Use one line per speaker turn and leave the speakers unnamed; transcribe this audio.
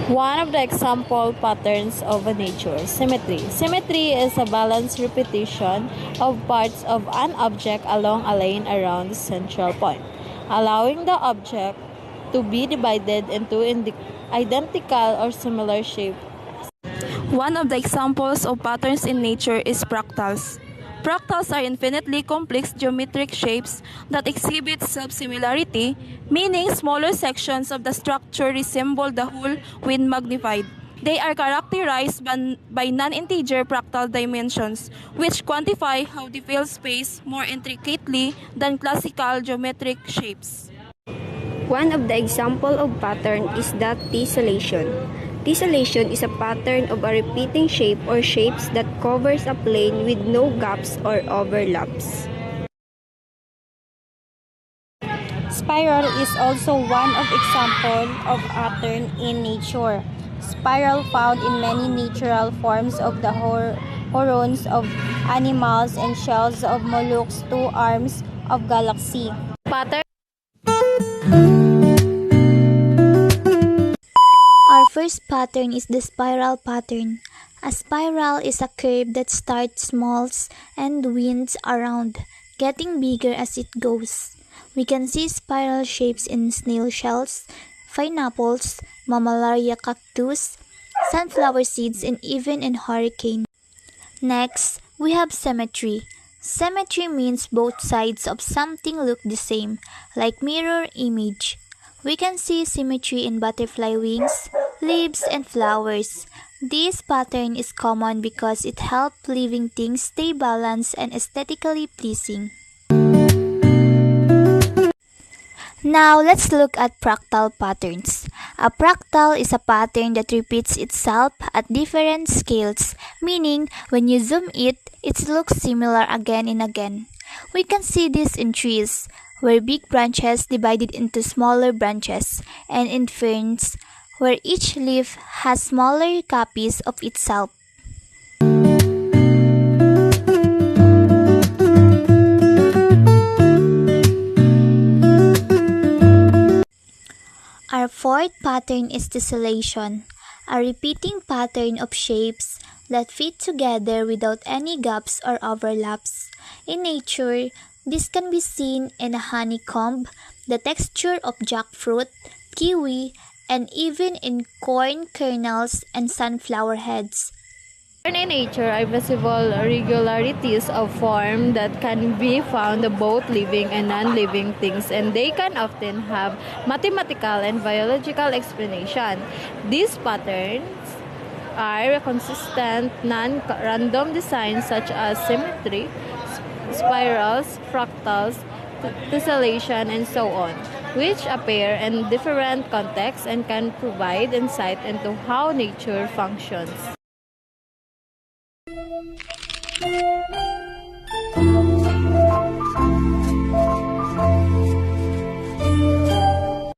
One of the example patterns of a nature, symmetry. Symmetry is a balanced repetition of parts of an object along a line around the central point, allowing the object to be divided into identical or similar shapes.
One of the examples of patterns in nature is fractals. Fractals are infinitely complex geometric shapes that exhibit self-similarity, meaning smaller sections of the structure resemble the whole when magnified. They are characterized by non-integer fractal dimensions, which quantify how they fill space more intricately than classical geometric shapes.
One of the example of pattern is that tessellation. Tessellation is a pattern of a repeating shape or shapes that covers a plane with no gaps or overlaps.
Spiral is also one of example of pattern in nature. Spiral found in many natural forms of the horns of animals and shells of mollusks, two arms of galaxy.
Pattern.
Our first pattern is the spiral pattern. A spiral is a curve that starts small and winds around, getting bigger as it goes. We can see spiral shapes in snail shells, pineapples, mammillaria cactus, sunflower seeds, and even in hurricane. Next, we have symmetry. Symmetry means both sides of something look the same, like mirror image. We can see symmetry in butterfly wings, leaves, and flowers. This pattern is common because it helps living things stay balanced and aesthetically pleasing. Now, let's look at fractal patterns. A fractal is a pattern that repeats itself at different scales, meaning when you zoom it looks similar again and again. We can see this in trees, where big branches divided into smaller branches, and in ferns, where each leaf has smaller copies of itself. Our fourth pattern is tessellation, a repeating pattern of shapes that fit together without any gaps or overlaps. In nature, this can be seen in a honeycomb, the texture of jackfruit, kiwi, and even in corn kernels and sunflower heads.
In nature are visible regularities of form that can be found in both living and non-living things, and they can often have mathematical and biological explanation. These patterns are consistent, non-random designs such as symmetry, spirals, fractals, tessellation, and so on, which appear in different contexts and can provide insight into how nature functions.